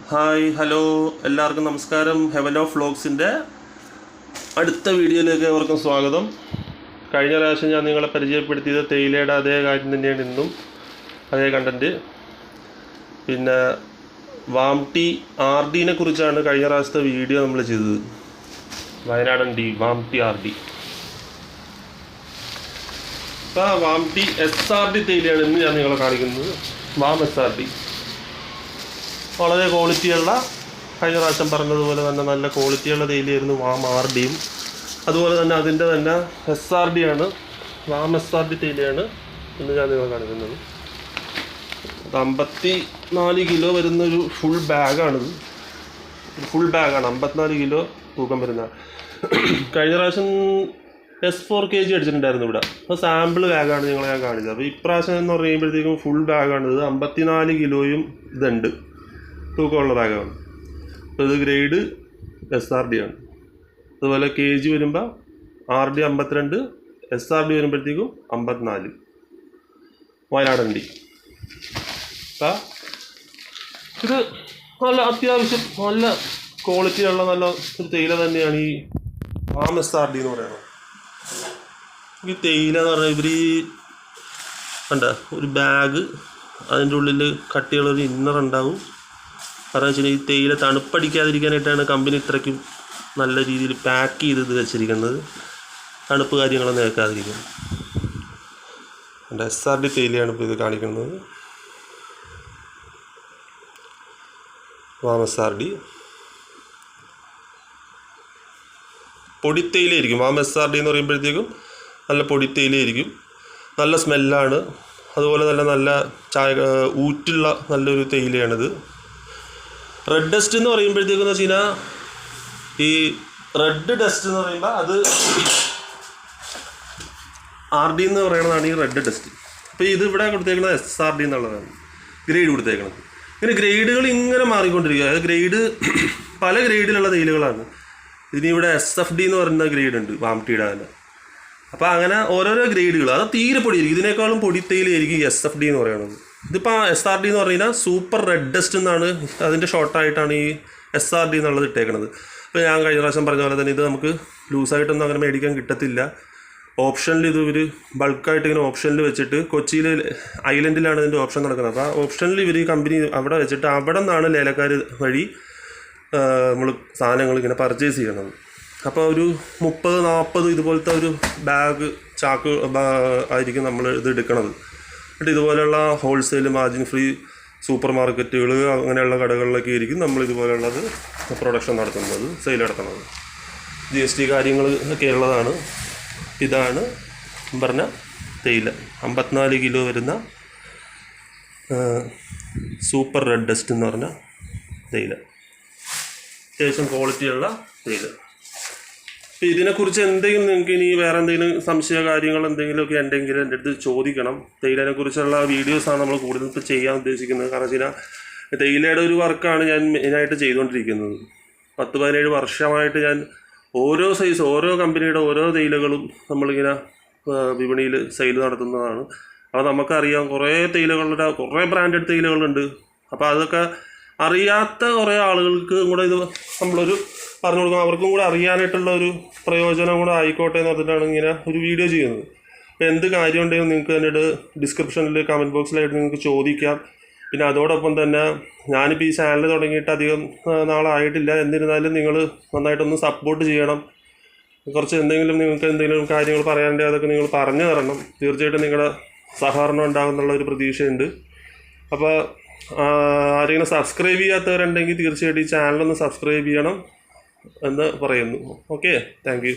Hi hello എല്ലാവർക്കും നമസ്കാരം. Heaven of വ്ലോഗ്സിൻ്റെ അടുത്ത വീഡിയോയിലേക്ക് ഏവർക്കും സ്വാഗതം. കഴിഞ്ഞ പ്രാവശ്യം ഞാൻ നിങ്ങളെ പരിചയപ്പെടുത്തിയത് തേയിലയുടെ അതേ കാര്യം തന്നെയാണ് ഇന്നും, അതേ കണ്ടൻറ്റ്. പിന്നെ വാം ടീ RDനെ കുറിച്ചാണ് കഴിഞ്ഞ പ്രാവശ്യത്തെ വീഡിയോ നമ്മൾ ചെയ്തത്. വയനാടൻ ടീ വാം ടീ RD. ഇപ്പോൾ വാം ടീ SRD തേയിലയാണ് ഇന്ന് ഞാൻ നിങ്ങളെ കാണിക്കുന്നത്. വാം SRD വളരെ ക്വാളിറ്റിയുള്ള, കഴിഞ്ഞ പ്രാവശ്യം പറഞ്ഞതുപോലെ തന്നെ നല്ല ക്വാളിറ്റിയുള്ള തേയിലയായിരുന്നു വാം RDയും. അതുപോലെ തന്നെ അതിൻ്റെ തന്നെ SRD ആണ്, വാം SRD തേയിലയാണ് ഇന്ന് ഞാൻ നിങ്ങളെ കാണിക്കുന്നത്. 54 കിലോ വരുന്നൊരു ഫുൾ ബാഗാണിത്. ഫുൾ ബാഗാണ്, 54 കിലോ തൂക്കം വരുന്ന. കഴിഞ്ഞ പ്രാവശ്യം S4 kg അടിച്ചിട്ടുണ്ടായിരുന്നു ഇവിടെ. അപ്പോൾ സാമ്പിൾ ബാഗാണ് നിങ്ങളെ ഞാൻ കാണിച്ചത്. അപ്പോൾ ഇപ്രാവശ്യം എന്ന് പറയുമ്പോഴത്തേക്കും ഫുൾ ബാഗാണിത്. 54 കിലോയും ഇതുണ്ട്, തൂക്കമുള്ള ബാഗാണ്. അപ്പോൾ ഇത് ഗ്രേഡ് SRD ആണ്. അതുപോലെ KG വരുമ്പോൾ RD 52, SRD വരുമ്പോഴത്തേക്കും 54. വയനാടൻ ടീ. ഇത് നല്ല അത്യാവശ്യം നല്ല ക്വാളിറ്റിയുള്ള നല്ല ഒരു തേയില തന്നെയാണ് ഈ വാം SRD എന്ന് പറയുന്നത്. ഈ തേയില എന്ന് പറഞ്ഞാൽ ഇവർ കണ്ട ഒരു ബാഗ്, അതിൻ്റെ ഉള്ളിൽ കട്ടിയുള്ളൊരു ഇന്നർ ഉണ്ടാവും. കാരണം വെച്ചാൽ ഈ തേയില തണുപ്പടിക്കാതിരിക്കാനായിട്ടാണ് കമ്പനി ഇത്രയ്ക്കും നല്ല രീതിയിൽ പാക്ക് ചെയ്ത് വെച്ചിരിക്കുന്നത്, തണുപ്പ് കാര്യങ്ങളൊന്നും ഏൽക്കാതിരിക്കും. SRD തേയിലയാണ് ഇപ്പോൾ ഇത് കാണിക്കുന്നത്. Warm SRD പൊടിത്തേയിലായിരിക്കും. വാം SRD എന്ന് പറയുമ്പോഴത്തേക്കും നല്ല പൊടിത്തേയിലായിരിക്കും, നല്ല സ്മെല്ലാണ്. അതുപോലെ തന്നെ നല്ല ഊറ്റുള്ള നല്ലൊരു തേയിലയാണിത്. റെഡ് ഡസ്റ്റ് എന്ന് പറയുമ്പോഴത്തേക്കെന്ന് വെച്ച് കഴിഞ്ഞാൽ, ഈ റെഡ് ഡസ്റ്റ് എന്ന് പറയുമ്പോൾ അത് RD എന്ന് പറയുന്നതാണ് ഈ റെഡ് ഡസ്റ്റ്. അപ്പോൾ ഇത് ഇവിടെ കൊടുത്തേക്കുന്നത് SRD എന്നുള്ളതാണ് ഗ്രേഡ് കൊടുത്തേക്കുന്നത്. ഇങ്ങനെ ഗ്രേഡുകൾ ഇങ്ങനെ മാറിക്കൊണ്ടിരിക്കുക. അത് ഗ്രേഡ് പല ഗ്രേഡിലുള്ള തേയിലകളാണ്. ഇതിനിവിടെ SFD എന്ന് പറയുന്ന ഗ്രേഡ് ഉണ്ട് വാം ടീയുടെ തന്നെ. അപ്പോൾ അങ്ങനെ ഓരോരോ ഗ്രേഡുകൾ, അത് തീരെ പൊടിയായിരിക്കും. ഇതിനേക്കാളും പൊടിത്തേയിലായിരിക്കും SFD എന്ന് പറയുന്നത്. ഇതിപ്പോൾ SRD എന്ന് പറഞ്ഞു കഴിഞ്ഞാൽ സൂപ്പർ റെഡ് ഡസ്റ്റ് എന്നാണ് അതിൻ്റെ ഷോർട്ടായിട്ടാണ് ഈ SRD എന്നുള്ളത് ഇട്ടേക്കുന്നത്. അപ്പോൾ ഞാൻ കഴിഞ്ഞ പ്രാവശ്യം പറഞ്ഞ പോലെ തന്നെ ഇത് നമുക്ക് ലൂസായിട്ടൊന്നും അങ്ങനെ മേടിക്കാൻ കിട്ടത്തില്ല. ഓപ്ഷനിൽ ഇത് ഇവർ ബൾക്കായിട്ട് ഇങ്ങനെ ഓപ്ഷനിൽ വെച്ചിട്ട്, കൊച്ചിയിൽ ഐലൻഡിലാണ് ഇതിൻ്റെ ഓപ്ഷൻ നടക്കുന്നത്. അപ്പോൾ ആ ഓപ്ഷനിൽ ഇവർ ഈ കമ്പനി അവിടെ വെച്ചിട്ട് അവിടെ നിന്നാണ് ലേലക്കാർ വഴി നമ്മൾ സാധനങ്ങൾ ഇങ്ങനെ പർച്ചേസ് ചെയ്യണത്. അപ്പോൾ ഒരു 30-40 ഇതുപോലത്തെ ഒരു ബാഗ് ചാക്ക് ആയിരിക്കും നമ്മൾ ഇത് എടുക്കണത്. എന്നിട്ട് ഇതുപോലെയുള്ള ഹോൾസെയിൽ മാർജിൻ ഫ്രീ സൂപ്പർ മാർക്കറ്റുകൾ അങ്ങനെയുള്ള കടകളിലൊക്കെ ആയിരിക്കും നമ്മൾ ഇതുപോലെയുള്ളത് പ്രൊഡക്ഷൻ നടത്തുന്നത്, സെയിൽ നടത്തുന്നത്. GST കാര്യങ്ങൾ ഒക്കെ ഉള്ളതാണ്. ഇതാണ് പറഞ്ഞ തേയില, 54 കിലോ വരുന്ന സൂപ്പർ റെഡ് ഡസ്റ്റ് എന്ന് പറഞ്ഞ തേയില, അത്യാവശ്യം ക്വാളിറ്റിയുള്ള തേയില. അപ്പോൾ ഇതിനെക്കുറിച്ച് എന്തെങ്കിലും നിങ്ങൾക്ക് ഇനി വേറെ എന്തെങ്കിലും സംശയ കാര്യങ്ങൾ എന്തെങ്കിലുമൊക്കെ ഉണ്ടെങ്കിൽ എൻ്റെ അടുത്ത് ചോദിക്കണം. തേയിലനെ കുറിച്ചുള്ള വീഡിയോസാണ് നമ്മൾ കൂടുതൽ ഇപ്പോൾ ചെയ്യാൻ ഉദ്ദേശിക്കുന്നത്. കാരണം വെച്ചാൽ തേയിലയുടെ ഒരു വർക്കാണ് ഞാൻ മെയിനായിട്ട് ചെയ്തുകൊണ്ടിരിക്കുന്നത്. 10-17 വർഷമായിട്ട് ഞാൻ ഓരോ സൈസ്, ഓരോ കമ്പനിയുടെ ഓരോ തേയിലകളും നമ്മളിങ്ങനെ വിപണിയിൽ സെയിൽ നടത്തുന്നതാണ്. അപ്പോൾ നമുക്കറിയാം കുറേ തേയിലകളുടെ, കുറേ ബ്രാൻഡഡ് തേയിലകളുണ്ട്. അപ്പോൾ അതൊക്കെ അറിയാത്ത കുറേ ആളുകൾക്ക് കൂടെ ഇത് നമ്മളൊരു പറഞ്ഞു കൊടുക്കണം, അവർക്കും കൂടെ അറിയാനായിട്ടുള്ള ഒരു പ്രയോജനം കൂടെ ആയിക്കോട്ടെ എന്ന് പറഞ്ഞിട്ടാണ് ഇങ്ങനെ ഒരു വീഡിയോ ചെയ്യുന്നത്. അപ്പോൾ എന്ത് കാര്യം ഉണ്ടെങ്കിലും നിങ്ങൾക്ക് എന്നോട് ഡിസ്ക്രിപ്ഷനിൽ കമൻറ്റ് ബോക്സിലായിട്ട് നിങ്ങൾക്ക് ചോദിക്കാം. പിന്നെ അതോടൊപ്പം തന്നെ ഞാനിപ്പോൾ ഈ ചാനൽ തുടങ്ങിയിട്ട് അധികം നാളായിട്ടില്ല. എന്നിരുന്നാലും നിങ്ങൾ നന്നായിട്ടൊന്ന് സപ്പോർട്ട് ചെയ്യണം. കുറച്ച് നിങ്ങൾക്ക് എന്തെങ്കിലും കാര്യങ്ങൾ പറയാനുണ്ടെങ്കിൽ അതൊക്കെ നിങ്ങൾ പറഞ്ഞു തരണം. തീർച്ചയായിട്ടും നിങ്ങളുടെ സഹകരണം ഉണ്ടാകുന്നുള്ള ഒരു പ്രതീക്ഷയുണ്ട്. അപ്പോൾ ആരെങ്കിലും സബ്സ്ക്രൈബ് ചെയ്യാത്തവരുണ്ടെങ്കിൽ തീർച്ചയായിട്ടും ഈ ചാനലൊന്ന് സബ്സ്ക്രൈബ് ചെയ്യണം എന്ന് പറയുന്നു. Okay, thank you.